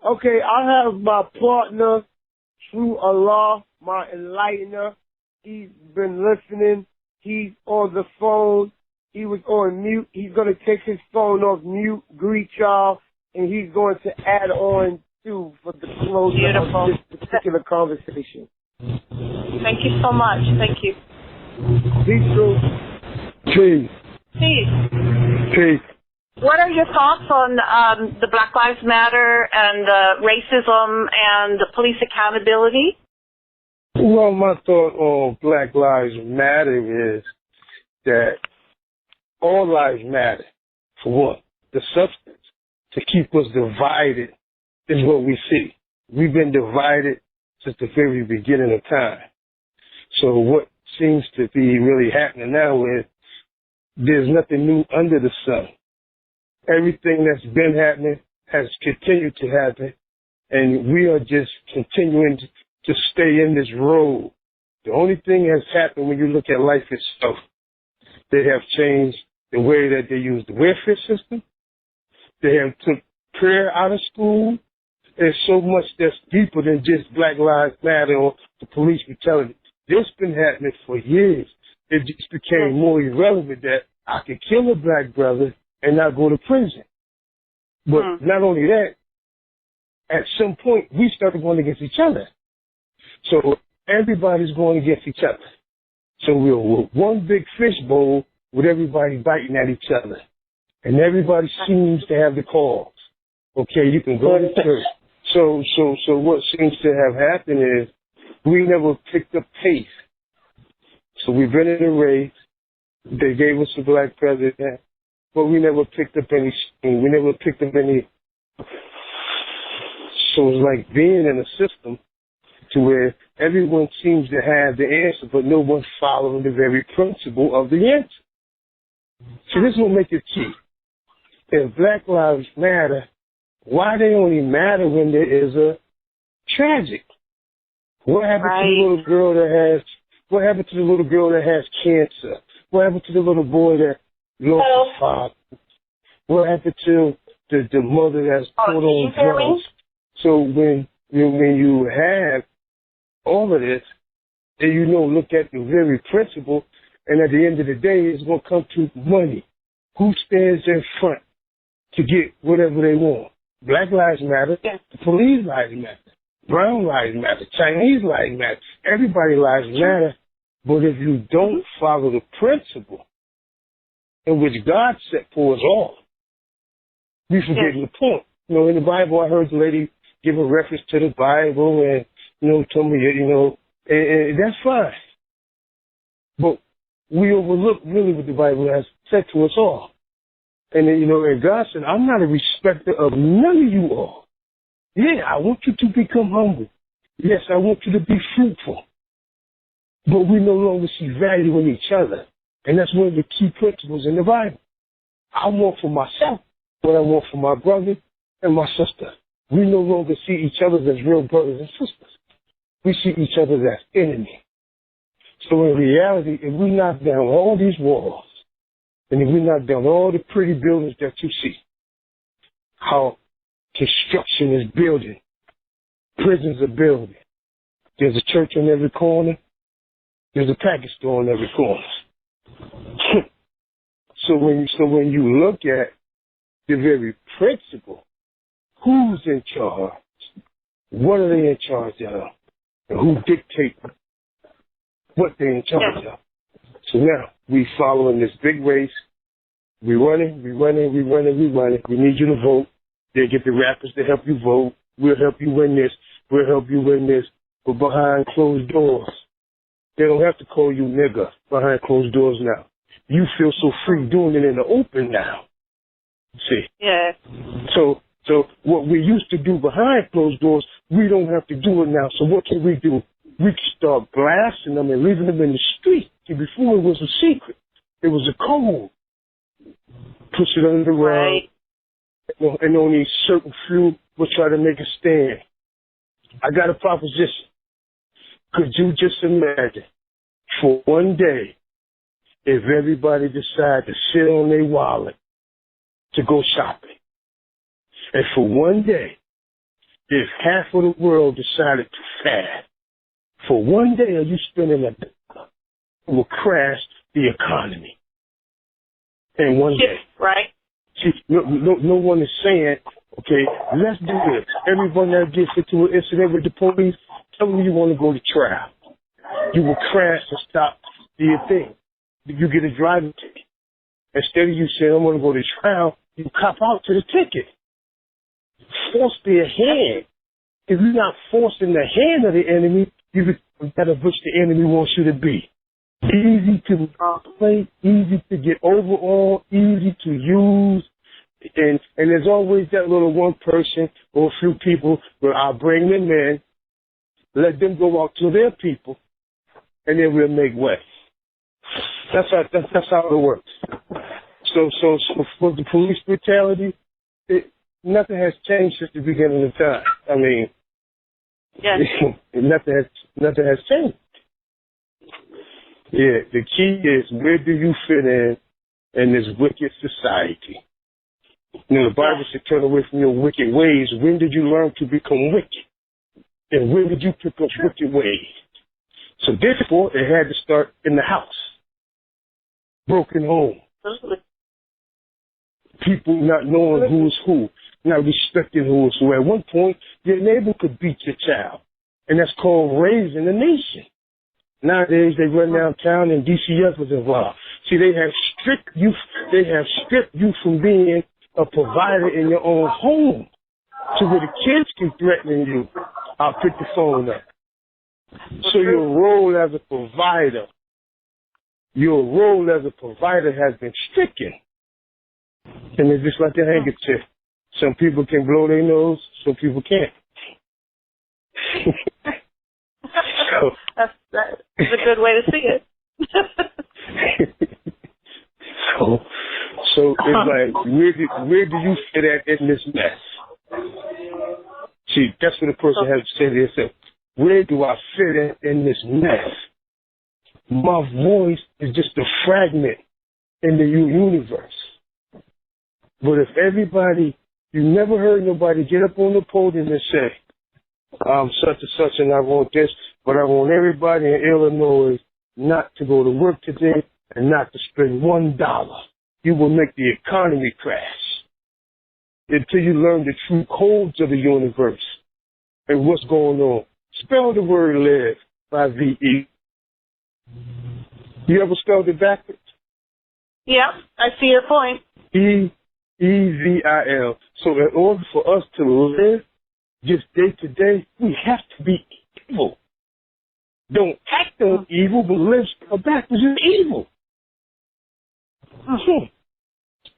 Okay, I have my partner, through Allah, my enlightener. He's been listening. He's on the phone. He was on mute. He's going to take his phone off mute, greet y'all, and he's going to add on too for the closure of this particular conversation. Thank you so much. Thank you. Peace, Drew. Peace. Peace. Peace. What are your thoughts on the Black Lives Matter and racism and the police accountability? Well, my thought on Black Lives Matter is that all lives matter. For what? The substance. To keep us divided is what we see. We've been divided since the very beginning of time. So what seems to be really happening now is there's nothing new under the sun. Everything that's been happening has continued to happen, and we are just continuing to stay in this road. The only thing that's happened when you look at life itself, they have changed the way that they use the welfare system. They have took prayer out of school. There's so much that's deeper than just Black Lives Matter or the police brutality. This been happening for years. It just became more irrelevant that I could kill a black brother and not go to prison. But not only that, at some point, we started going against each other. So everybody's going against each other. So we're one big fishbowl with everybody biting at each other. And everybody seems to have the cause. Okay, you can go to church. So what seems to have happened is we never picked up pace. So we've been in a race. They gave us a black president. But we never picked up any steam. We never picked up any. So it's like being in a system to where everyone seems to have the answer, but no one's following the very principle of the answer. So this will make it key. If Black Lives Matter, why they only matter when there is a tragic? What happened to the little girl that has? What happened to the little girl that has cancer? What happened to the little boy that lost his father? What happened to the mother that's put on drugs? So when you have all of this, and look at the very principle, and at the end of the day, it's going to come to money. Who stands in front to get whatever they want? Black lives matter. The police lives matter. Brown lives matter. Chinese lives matter. Everybody's lives matter. But if you don't follow the principle in which God set for us all, we forget the point. In the Bible, I heard the lady give a reference to the Bible and, told me, and that's fine. But we overlook really what the Bible has said to us all. And then, and God said, I'm not a respecter of none of you all. Yeah, I want you to become humble. Yes, I want you to be fruitful. But we no longer see value in each other. And that's one of the key principles in the Bible. I want for myself what I want for my brother and my sister. We no longer see each other as real brothers and sisters. We see each other as enemies. So in reality, if we knock down all these walls, and if we knock down all the pretty buildings that you see, how construction is building, prisons are building, there's a church on every corner, there's a package store on every corner. So when you look at the very principle, who's in charge? What are they in charge of? And who dictates what they're in charge of? So now we following this big race. We running. We need you to vote. They get the rappers to help you vote. We'll help you win this. But behind closed doors, they don't have to call you nigga behind closed doors now. You feel so free doing it in the open now. See? Yeah. So what we used to do behind closed doors, we don't have to do it now. So what can we do? We can start blasting them and leaving them in the street. See, before it was a secret. It was a code. Push it under the rug. And only certain few will try to make a stand. I got a proposition. Could you just imagine for one day if everybody decided to sit on their wallet to go shopping? And for one day, if half of the world decided to fast for one day, are you spending $1, it will crash the economy in one day. Right. See, no one is saying, okay, let's do this. Everyone that gets into an incident with the police, tell them you want to go to trial. You will crash and stop the thing. You get a driving ticket. Instead of you saying, I want to go to trial, you cop out to the ticket. Force their hand. If you're not forcing the hand of the enemy, you become that of which the enemy wants you to be. Easy to play, easy to get over on, easy to use. And there's always that little one person or a few people where I'll bring them in, let them go out to their people, and then we'll make way. That's how it works. So for the police brutality, nothing has changed since the beginning of time. I mean, yes. nothing has changed. Yeah, the key is, where do you fit in this wicked society? You know, the Bible said, turn away from your wicked ways. When did you learn to become wicked? And when did you pick up wicked ways? So therefore, it had to start in the house. Broken home. People not knowing who's who, not respecting who is who. At one point, your neighbor could beat your child, and that's called raising a nation. Nowadays, they run downtown and DCF is involved. See, they have stripped you from being a provider in your own home, to where the kids can threaten you. I'll pick the phone up. So your role as a provider has been stricken. And it's just like a handkerchief. Some people can blow their nose, some people can't. That's a good way to see it. So it's like, where do you fit at in this mess? See, that's what a person has to say to themselves. Where do I fit in this mess? My voice is just a fragment in the universe. But if you never heard nobody get up on the podium and say, I'm such and such and I want this, but I want everybody in Illinois not to go to work today and not to spend $1. You will make the economy crash until you learn the true codes of the universe and what's going on. Spell the word live by V-E. You ever spelled it backwards? Yeah, I see your point. E-V-I-L. So in order for us to live just day to day, we have to be evil. Don't act on evil, but live backwards in evil.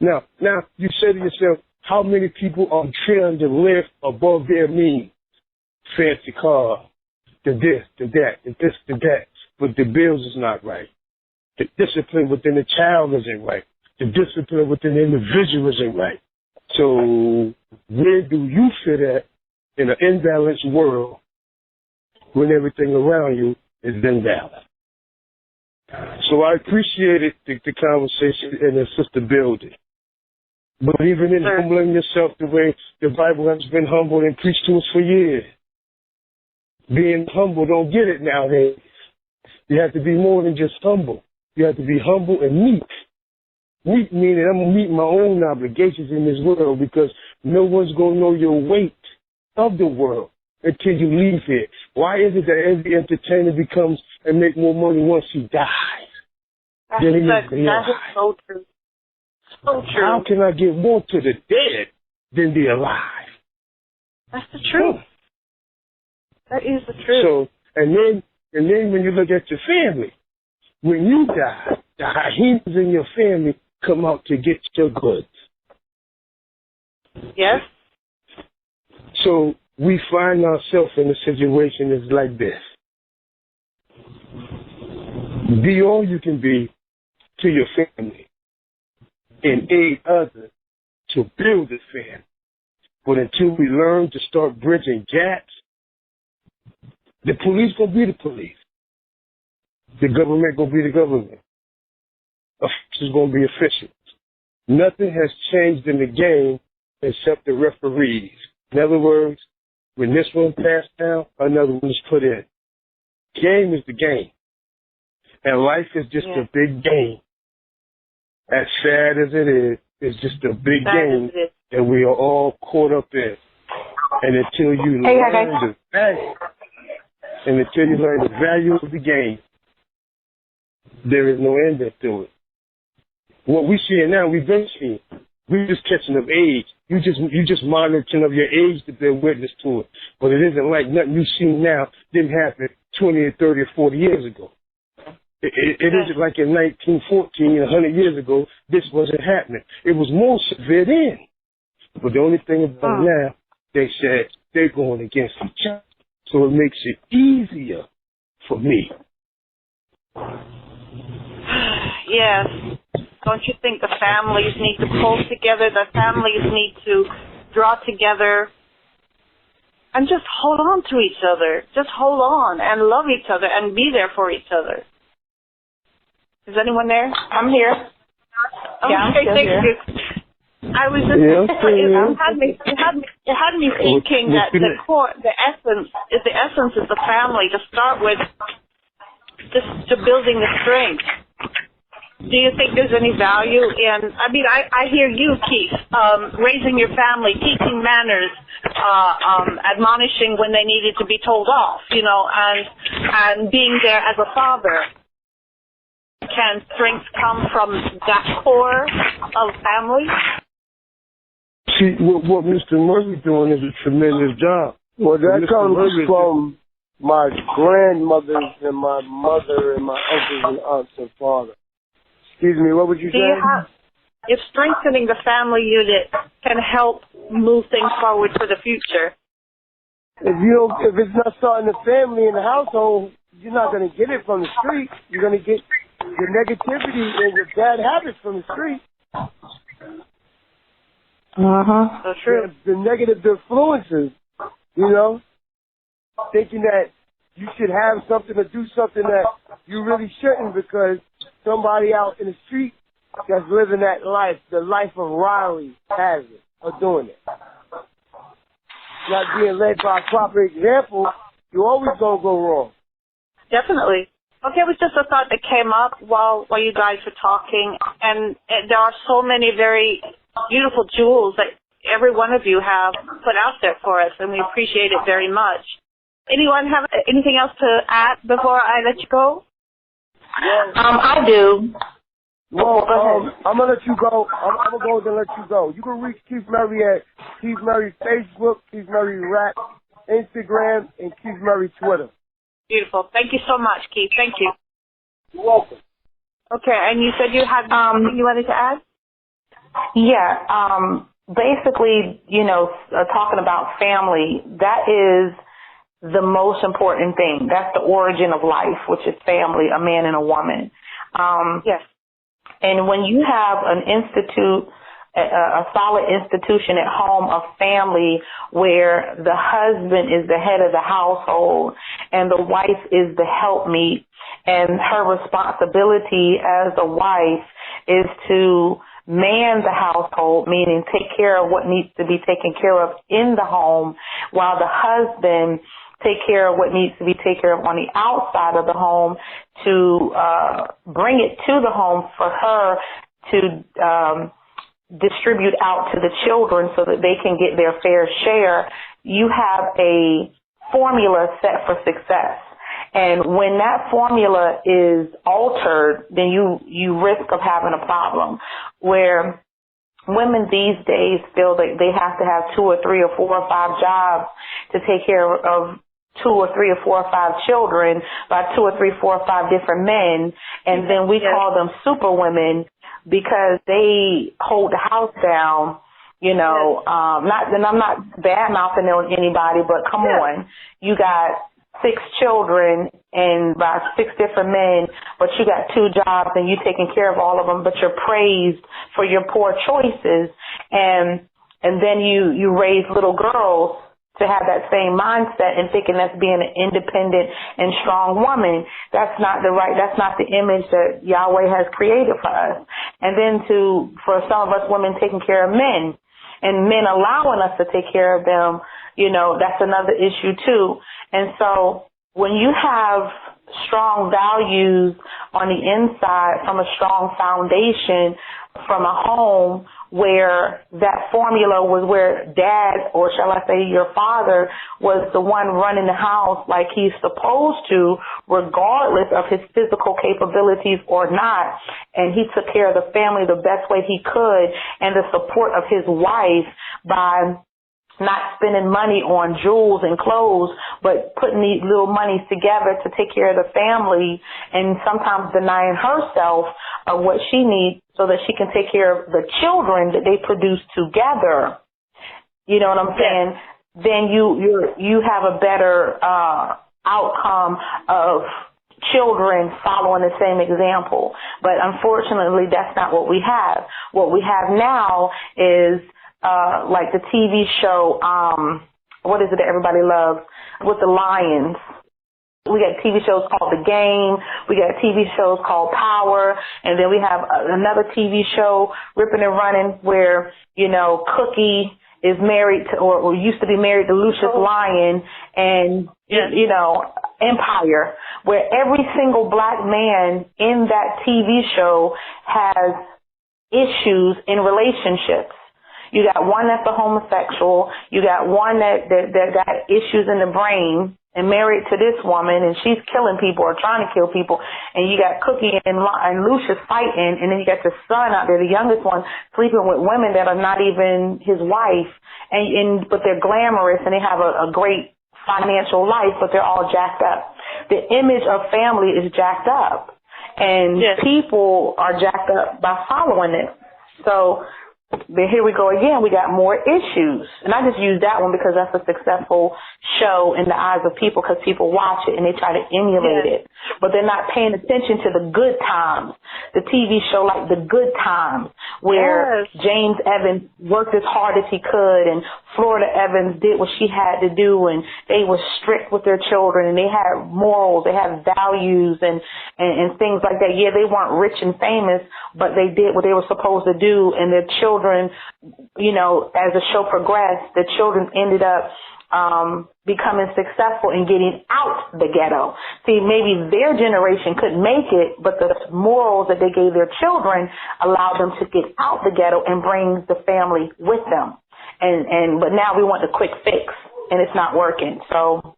Now, you say to yourself, how many people are trying to live above their means? Fancy car, the this, the that, the this, the that. But the bills is not right. The discipline within the child isn't right. The discipline within the individual isn't right. So where do you fit at in an imbalanced world when everything around you is imbalanced? So I appreciated the conversation and the sister building. But even in humbling yourself the way the Bible has been humbled and preached to us for years, being humble, don't get it nowadays. You have to be more than just humble. You have to be humble and meek. Meek meaning I'm going to meet my own obligations in this world, because no one's going to know your weight of the world until you leave here. Why is it that every entertainer becomes and make more money once he dies? That is so true. So true. How can I give more to the dead than the alive? That's the truth. That is the truth. So, and then when you look at your family, when you die, the hyenas in your family come out to get your goods. Yes. So we find ourselves in a situation that's like this. Be all you can be to your family and aid others to build a family. But until we learn to start bridging gaps, the police gonna be the police. The government gonna be the government. Officials gonna be officials. Nothing has changed in the game except the referees. In other words, When this one passed down, another one is put in. Game is the game. And life is just a big game. As sad as it is, it's just a big game that we are all caught up in. And until you learn the value of the game, there is no end to it. What we see now, we've been seeing. We're just catching up age. You just monitoring of your age to bear witness to it. But it isn't like nothing you see now didn't happen 20 or 30 or 40 years ago. It isn't like in 1914, 100 years ago, this wasn't happening. It was more severe then. But the only thing about now, they said they're going against each other. So it makes it easier for me. Yes. Don't you think the families need to pull together? The families need to draw together and just hold on to each other. Just hold on and love each other and be there for each other. Is anyone there? I'm here. Okay, thank you. I was just, it had me thinking that the essence is the family to start with, just to building the strength. Do you think there's any value in, I hear you, Keith, raising your family, teaching manners, admonishing when they needed to be told off, and being there as a father. Can strength come from that core of family? See, what Mr. Murphy's doing is a tremendous job. Well, that comes from my grandmothers and my mother and my uncles and aunts and father. Excuse me, what would you say? If strengthening the family unit can help move things forward for the future. If it's not starting the family in the household, you're not going to get it from the street. You're going to get your negativity and your bad habits from the street. So true. The negative influences, thinking that you should have something or do something that you really shouldn't because somebody out in the street that's living that life, the life of Riley, has it, or doing it. Not being led by a proper example, you're always going to go wrong. Definitely. Okay, it was just a thought that came up while you guys were talking, and there are so many very beautiful jewels that every one of you have put out there for us, and we appreciate it very much. Anyone have anything else to add before I let you go? I do. Well, I'm going to let you go. I'm going to go and let you go. You can reach Keith Murray at Keith Murray Facebook, Keith Murray Rap, Instagram, and Keith Murray Twitter. Beautiful. Thank you so much, Keith. Thank you. You're welcome. Okay, and you said you had something you wanted to add? Yeah. Basically, talking about family, that is the most important thing. That's the origin of life, which is family, a man and a woman. Yes. And when you have a solid institution at home of family where the husband is the head of the household and the wife is the helpmeet, and her responsibility as a wife is to man the household, meaning take care of what needs to be taken care of in the home, while the husband take care of what needs to be taken care of on the outside of the home to bring it to the home for her to distribute out to the children so that they can get their fair share. You have a formula set for success. And when that formula is altered, then you risk of having a problem where women these days feel that they have to have 2 or 3 or 4 or 5 jobs to take care of 2 or 3 or 4 or 5 children by 2 or 3, 4 or 5 different men. And then we call them super women because they hold the house down. And I'm not bad mouthing anybody, but come on, you got 6 children and by 6 different men, but you got 2 jobs and you taking care of all of them, but you're praised for your poor choices, and then you raise little girls to have that same mindset and thinking that's being an independent and strong woman. That's not the image that Yahweh has created for us. And then for some of us women taking care of men. and men allowing us to take care of them, you know, that's another issue too. And so when you have strong values on the inside from a strong foundation, from a home where that formula was where dad, or shall I say your father, was the one running the house like he's supposed to, regardless of his physical capabilities or not, and he took care of the family the best way he could, and the support of his wife by not spending money on jewels and clothes, but putting these little monies together to take care of the family, and sometimes denying herself of what she needs so that she can take care of the children that they produce together. You know what I'm saying? Then you have a better outcome of children following the same example. But unfortunately, that's not what we have. What we have now is like the TV show, what is it that everybody loves, with the lions. We got TV shows called The Game. We got TV shows called Power. And then we have another TV show, Ripping and Running, where, you know, Cookie is married to, or used to be married to Lucius Lyon, and, you know, Empire, where every single black man in that TV show has issues in relationships. You got one that's a homosexual. You got one that got issues in the brain and married to this woman, and she's killing people or trying to kill people. And you got Cookie and Lucius fighting, and then you got the son out there, the youngest one, sleeping with women that are not even his wife, but they're glamorous and they have a great financial life, but they're all jacked up. The image of family is jacked up, and people are jacked up by following it. So but here we go again. We got more issues. And I just use that one because that's a successful show in the eyes of people, because people watch it and they try to emulate it. But they're not paying attention to the good times. The TV show like The Good Times, where James Evans worked as hard as he could, and Florida Evans did what she had to do, and they were strict with their children, and they had morals, they had values and things like that. Yeah, they weren't rich and famous, but they did what they were supposed to do, and their children, you know, as the show progressed, the children ended up becoming successful in getting out the ghetto. See, maybe their generation couldn't make it, but the morals that they gave their children allowed them to get out the ghetto and bring the family with them. But now we want the quick fix, and it's not working. So,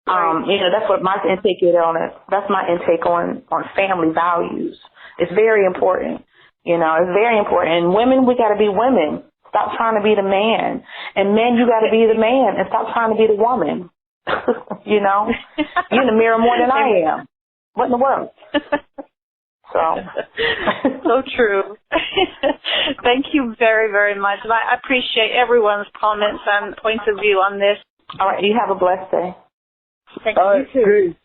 you know, that's what my intake is on it. That's my intake on family values. It's very important. You know, it's very important. And women, we got to be women. Stop trying to be the man. And men, you got to be the man and stop trying to be the woman. You know, you're in the mirror more than I am. What in the world? So true. Thank you very, very much. I appreciate everyone's comments and points of view on this. All right. You have a blessed day. Thank you. Great.